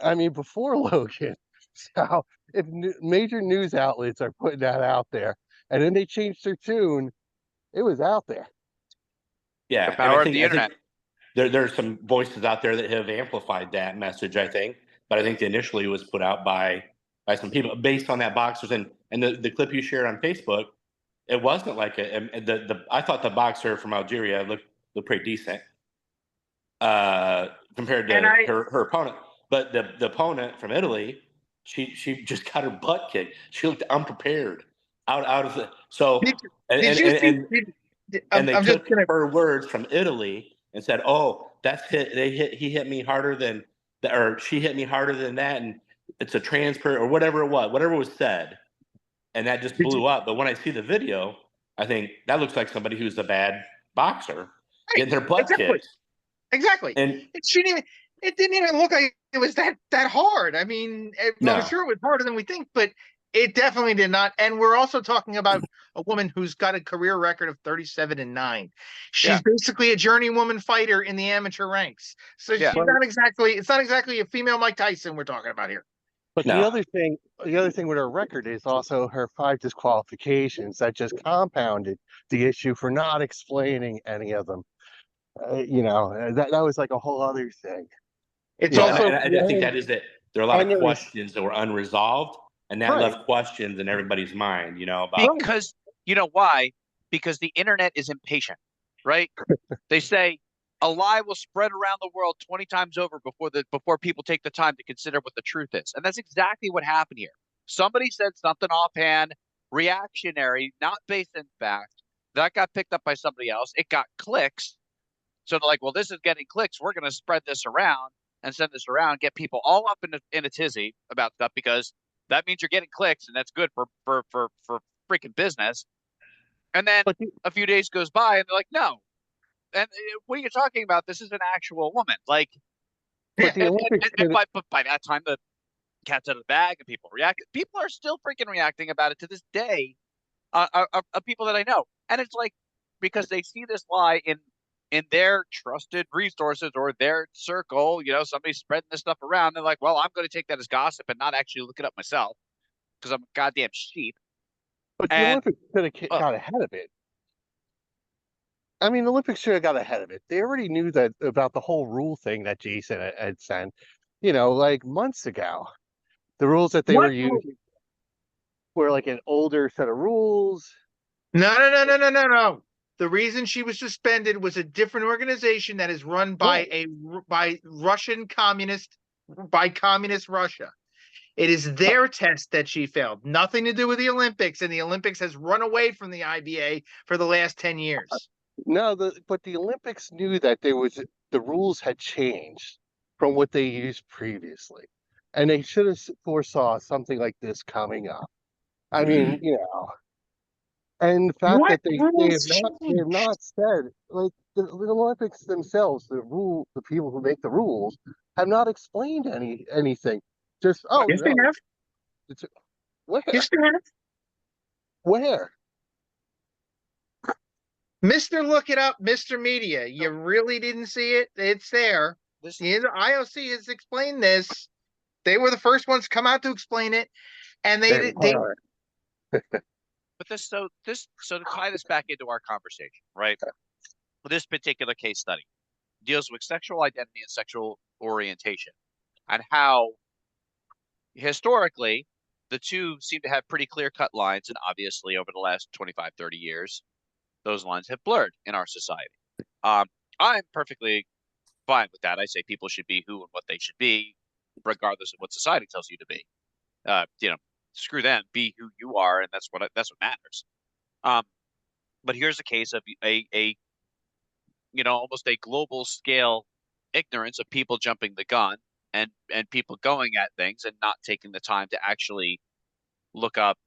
I mean, before Logan. So if major news outlets are putting that out there, and then they changed their tune, it was out there. Yeah, The power of the I think internet. there are some voices out there that have amplified that message. I think, but I think initially it was put out by some people based on that boxers and the clip you shared on Facebook. It wasn't like I thought the boxer from Algeria looked pretty decent compared to her opponent, but the opponent from Italy, she just got her butt kicked. She looked unprepared out of the so Did you see? and they I'm just took gonna. her words from Italy and said, "Oh, he hit me harder than or she hit me harder than that, and it's a transfer or whatever whatever was said," and that just blew up. But when I see the video, I think that looks like somebody who's a bad boxer getting their butt kicked. Exactly. And It didn't even look like it was that hard. I mean, no. I'm sure it was harder than we think, but it definitely did not. And we're also talking about a woman who's got a career record of 37-9. She's basically a journeywoman fighter in the amateur ranks. So she's not exactly. It's not exactly a female Mike Tyson we're talking about here. But the other thing with her record is also her 5 disqualifications that just compounded the issue for not explaining any of them. That was like a whole other thing. It's also, and I think that is that there are a lot of questions that were unresolved, and that left questions in everybody's mind. About because you know why? Because the internet is impatient, right? They say a lie will spread around the world 20 times over before people take the time to consider what the truth is, and that's exactly what happened here. Somebody said something offhand, reactionary, not based in fact. That got picked up by somebody else. It got clicks. So they're like, well, this is getting clicks. We're going to spread this around and send this around, get people all up in a tizzy about stuff because that means you're getting clicks, and that's good for freaking business. And then a few days goes by, and they're like, no. And what are you talking about? This is an actual woman. Like, but the Olympics. But by that time, the cat's out of the bag, and people react. People are still freaking reacting about it to this day. People that I know, and it's like because they see this lie in their trusted resources or their circle, somebody's spreading this stuff around. They're like, well, I'm going to take that as gossip and not actually look it up myself because I'm a goddamn sheep. But the Olympics should have got ahead of it. I mean, the Olympics should have got ahead of it. They already knew that about the whole rule thing that Jason had sent, like months ago. The rules that they were using were like an older set of rules. No. The reason she was suspended was a different organization that is run by communist Russia. It is their test that she failed. Nothing to do with the Olympics, and the Olympics has run away from the IBA for the last 10 years. No, but the Olympics knew that the rules had changed from what they used previously, and they should have foresaw something like this coming up. I mean, and the fact that they have not said, like, the Olympics themselves, the people who make the rules have not explained anything. Just yes, they have. Where? Yes, they have. Where? Mr. Look It Up, Mr. Media. You really didn't see it? It's there. the IOC has explained this. They were the first ones to come out to explain it, and they But so to tie this back into our conversation, right? This particular case study deals with sexual identity and sexual orientation, and how historically the two seem to have pretty clear-cut lines, and obviously over the last 25, 30 years, those lines have blurred in our society. I'm perfectly fine with that. I say people should be who and what they should be, regardless of what society tells you to be. Screw them, be who you are, and that's what matters. But here's a case of a almost a global scale ignorance of people jumping the gun and people going at things and not taking the time to actually look up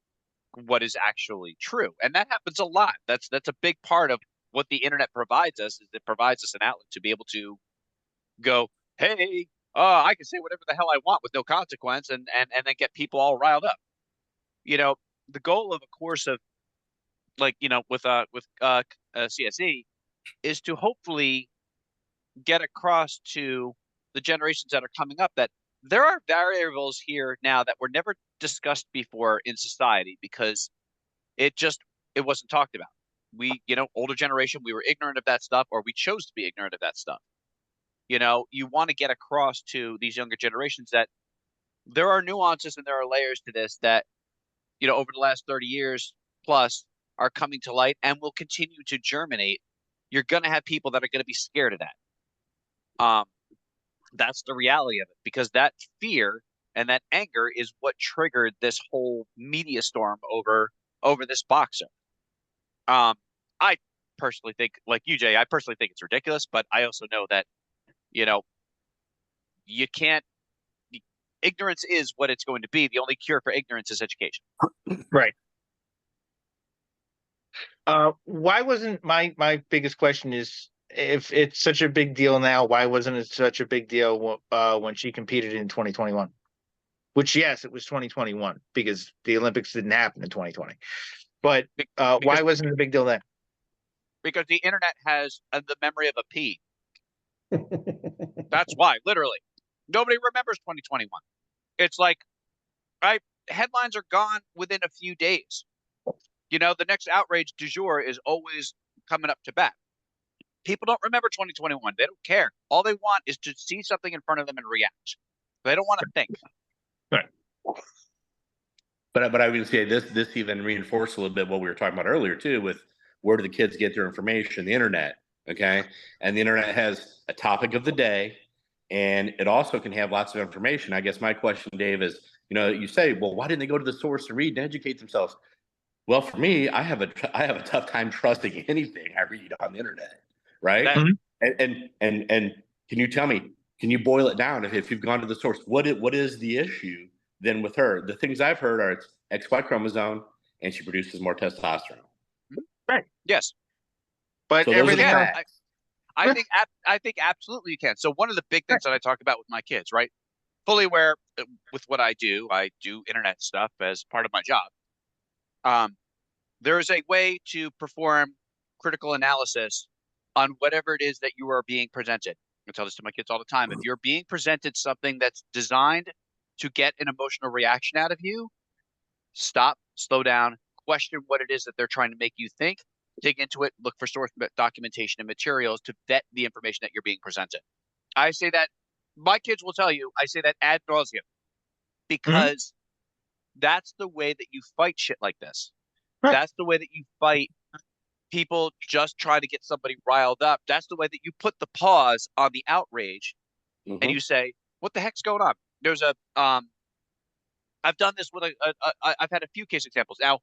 what is actually true. And that happens a lot. That's a big part of what the internet provides us. Is it provides us an outlet to be able to go, hey, I can say whatever the hell I want with no consequence, and then get people all riled up. The goal of a course of with CSE is to hopefully get across to the generations that are coming up that there are variables here now that were never discussed before in society because it wasn't talked about. We, older generation, we were ignorant of that stuff, or we chose to be ignorant of that stuff. You want to get across to these younger generations that there are nuances and there are layers to this that, over the last 30 years plus are coming to light and will continue to germinate. You're going to have people that are going to be scared of that. That's the reality of it, because that fear and that anger is what triggered this whole media storm over this boxer. I personally think, like you, Jay, I personally think it's ridiculous, but I also know that, you can't. Ignorance is what it's going to be. The only cure for ignorance is education. Right. Why wasn't my biggest question is, if it's such a big deal now, why wasn't it such a big deal when she competed in 2021? Which, yes, it was 2021 because the Olympics didn't happen in 2020. But why wasn't it a big deal then? Because the internet has the memory of a pea. That's why, literally. Nobody remembers 2021. It's like, headlines are gone within a few days. The next outrage du jour is always coming up to bat. People don't remember 2021. They don't care. All they want is to see something in front of them and react. They don't want to think. Right. But I would say this even reinforced a little bit what we were talking about earlier too, with where do the kids get their information? The internet, okay? And the internet has a topic of the day, and it also can have lots of information. I guess my question, Dave, is, you say, well, why didn't they go to the source to read and educate themselves? Well, for me, I have a tough time trusting anything I read on the internet, right? And can you tell me? Can you boil it down? If you've gone to the source, what is the issue then with her? The things I've heard are it's XY chromosome, and she produces more testosterone. Right. Yes. But So everything else. I think absolutely you can. So one of the big things that I talk about with my kids, right? Fully aware with what I do internet stuff as part of my job. There is a way to perform critical analysis on whatever it is that you are being presented. I tell this to my kids all the time. If you're being presented something that's designed to get an emotional reaction out of you, stop, slow down, question what it is that they're trying to make you think, dig into it, look for source documentation and materials to vet the information that you're being presented. I say that, my kids will tell you, I say that ad nauseum, because that's the way that you fight shit like this. Right. That's the way that you fight people just try to get somebody riled up. That's the way that you put the pause on the outrage, and you say, what the heck's going on? There's a I've done this with I've had a few case examples. Now,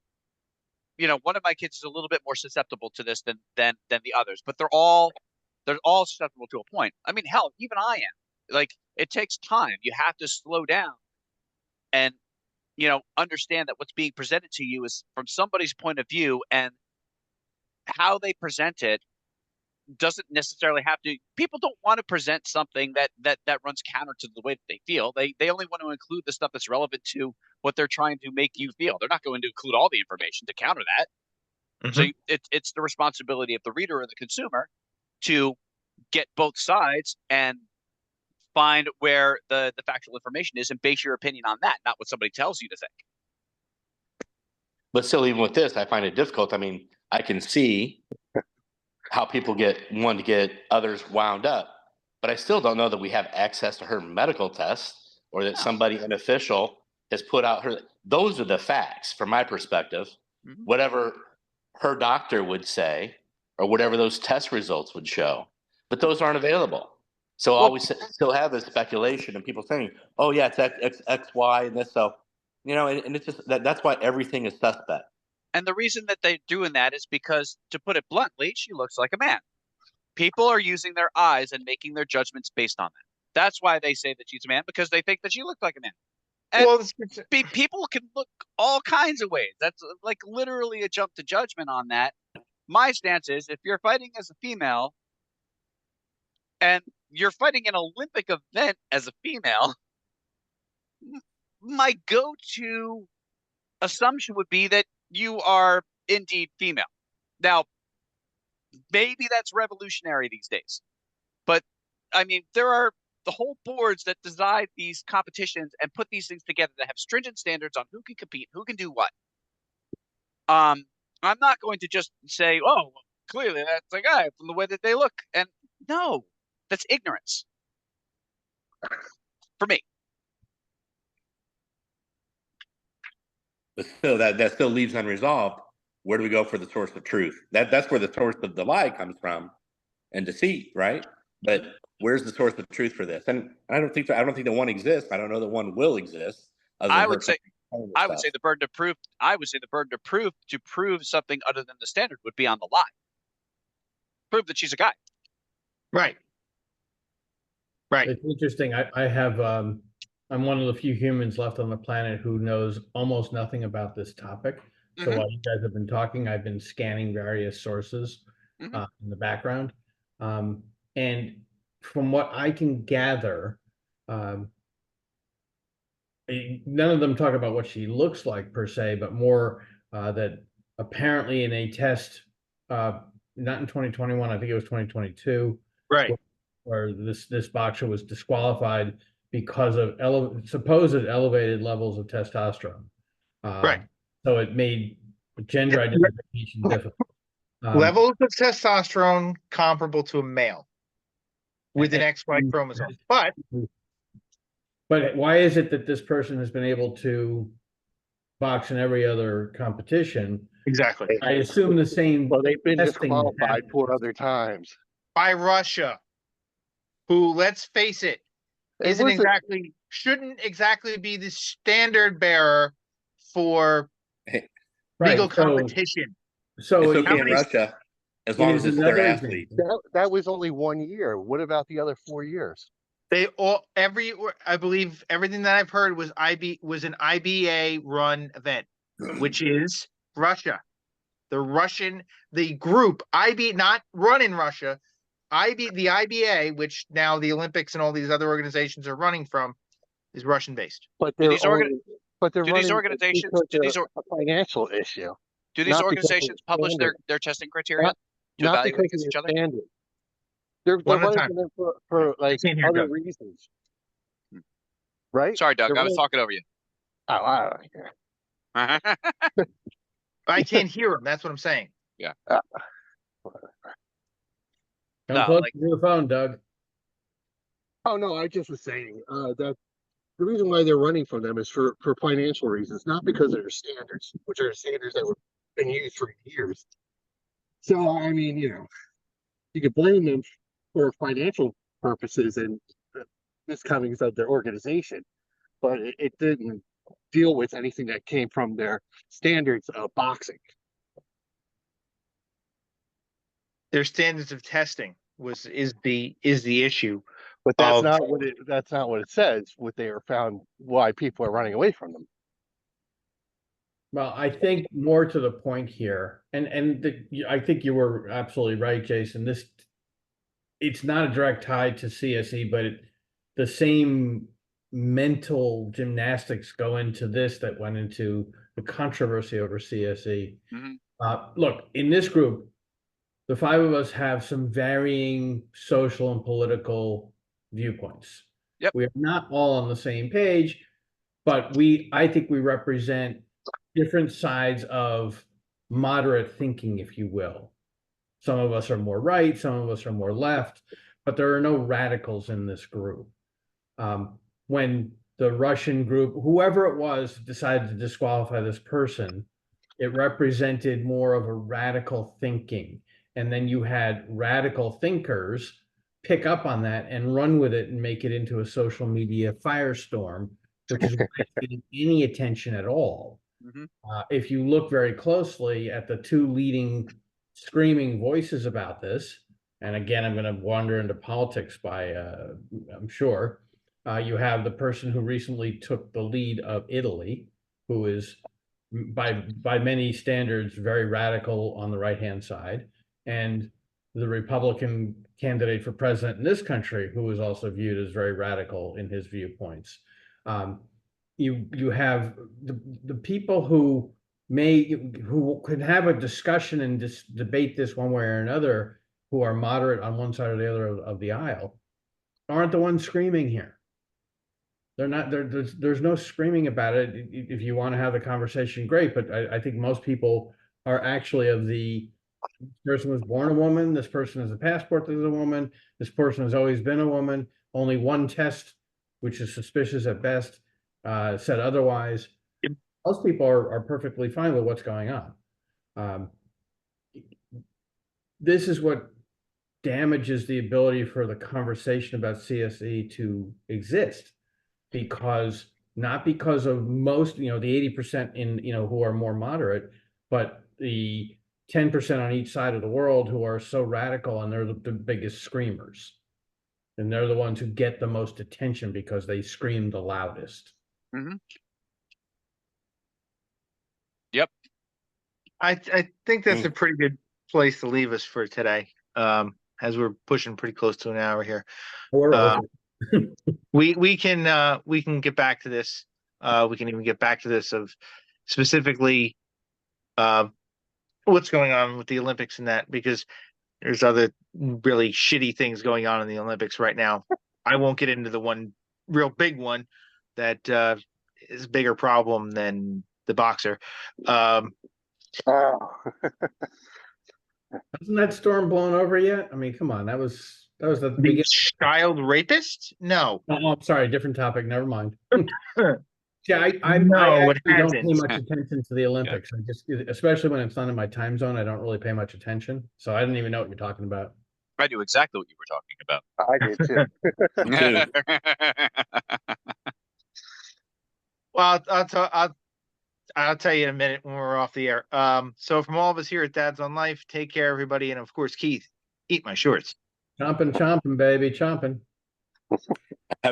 one of my kids is a little bit more susceptible to this than the others, but they're all susceptible to a point. I mean, hell, even I am. Like, it takes time. You have to slow down and understand that what's being presented to you is from somebody's point of view, and how they present it doesn't necessarily have to. People don't want to present something that runs counter to the way that they feel. They only want to include the stuff that's relevant to what they're trying to make you feel. They're not going to include all the information to counter that. So it's the responsibility of the reader or the consumer to get both sides and find where the factual information is and base your opinion on that, not what somebody tells you to think. But still, even with this, I find it difficult. I mean, I can see how people get others wound up, but I still don't know that we have access to her medical tests or that somebody, an official, has put out her. Those are the facts from my perspective. Mhm. Whatever her doctor would say or whatever those test results would show, but those aren't available. So all we still have is speculation and people saying, oh yeah, it's X, Y, and this. So, and it's just that's why everything is suspect. And the reason that they're doing that is because, to put it bluntly, she looks like a man. People are using their eyes and making their judgments based on that. That's why they say that she's a man, because they think that she looks like a man. And Well, people can look all kinds of ways. That's like literally a jump to judgment on that. My stance is, if you're fighting as a female and you're fighting an Olympic event as a female, my go-to assumption would be that you are indeed female. Now, maybe that's revolutionary these days, but I mean, there are the whole boards that decide these competitions and put these things together that have stringent standards on who can compete, who can do what. I'm not going to just say, oh, well, clearly that's a guy from the way that they look. And no, that's ignorance for me. But still, that still leaves unresolved. Where do we go for the source of truth? That's where the source of the lie comes from, and deceit, right? But where's the source of truth for this? And I don't think that one exists. I don't know that one will exist. I would say the burden of proof. I would say the burden of proof to prove something other than the standard would be on the lie. Prove that she's a guy. right. Right. It's interesting. I have I'm one of the few humans left on the planet who knows almost nothing about this topic. So Mhm. while you guys have been talking, I've been scanning various sources Mhm. in the background. And from what I can gather, none of them talk about what she looks like per se, but more that apparently in a test, not in 2021, I think it was 2022, Right. where this boxer was disqualified because of supposed elevated levels of testosterone. Right. So it made gender identification difficult. Levels of testosterone comparable to a male with an XY chromosome. But why is it that this person has been able to box in every other competition? exactly. I assume the same. Well, they've been testing disqualified happens. 4 other times. By Russia, who, let's face it, shouldn't exactly be the standard bearer for legal competition. So it's okay in Russia as long as it's their athlete. That was only 1 year. What about the other 4 years? I believe everything that I've heard was an IBA run event, which is Russia. The group not run in Russia, the IBA, which now the Olympics and all these other organizations are running from, is Russian based. But Do they're these running organizations because of a financial issue. do these Not because of organizations the publish standard. their testing criteria to Not evaluate because against of each the other? standard. They're One at a running time. them for like can't hear other Doug. reasons. Right? Sorry, Doug, They're I was running- talking over you. Oh, I don't care. I can't hear him. That's what I'm saying. Come No, close like- to the phone, Doug. Oh no, I just was saying that the reason why they're running from them is for financial reasons, not because of their standards, which are standards that were been used for years. So I mean, you could blame them for financial purposes and miscomings of their organization, but it didn't deal with anything that came from their standards of boxing. Their standards of testing is the issue. But that's not what it says. What they are found, why people are running away from them. Well, I think more to the point here, I think you were absolutely right, Jason. It's not a direct tie to CSE, but the same mental gymnastics go into this that went into the controversy over CSE. Mhm. Look, in this group, the 5 of us have some varying social and political viewpoints. Yep. We are not all on the same page, but I think we represent different sides of moderate thinking, if you will. Some of us are more right, some of us are more left, but there are no radicals in this group. When the Russian group, whoever it was, decided to disqualify this person, it represented more of a radical thinking. And then you had radical thinkers pick up on that and run with it and make it into a social media firestorm, which is why it's getting any attention at all. Mhm. If you look very closely at the two leading screaming voices about this, and again, I'm going to wander into politics I'm sure. You have the person who recently took the lead of Italy, who is by many standards very radical on the right-hand side, and the Republican candidate for president in this country, who is also viewed as very radical in his viewpoints. You have the people who could have a discussion and debate this one way or another, who are moderate on one side or the other of the aisle, aren't the ones screaming here. They're not there's no screaming about it. If you want to have the conversation, great, but I think most people are actually of the person was born a woman, this person has a passport that is a woman, this person has always been a woman, only one test, which is suspicious at best, said otherwise. Yep. Most people are perfectly fine with what's going on. This is what damages the ability for the conversation about CSE to exist, because not because of most, the 80% in, who are more moderate, but the 10% on each side of the world who are so radical, and they're the biggest screamers. And they're the ones who get the most attention because they scream the loudest. Mhm. Yep. I think that's a pretty good place to leave us for today. As we're pushing pretty close to an hour here. We're over. We can get back to this. We can even get back to this of specifically what's going on with the Olympics and that, because there's other really shitty things going on in the Olympics right now. I won't get into the one real big one that is a bigger problem than the boxer. Oh, Hasn't that storm blown over yet? I mean, come on, that was the The beginning. child rapist? No. Oh, I'm sorry, different topic. Never mind. Yeah, I No, it actually don't pay hasn't. much attention to the Olympics. I just, especially when it's not in my time zone, I don't really pay much attention. So I didn't even know what you're talking about. I knew exactly what you were I did too. talking Too. about. Well, I'll tell you in a minute when we're off the air. So from all of us here at Dads on Life, take care, everybody, and of course, Keith, eat my shorts. Chomping, baby, chomping. Have a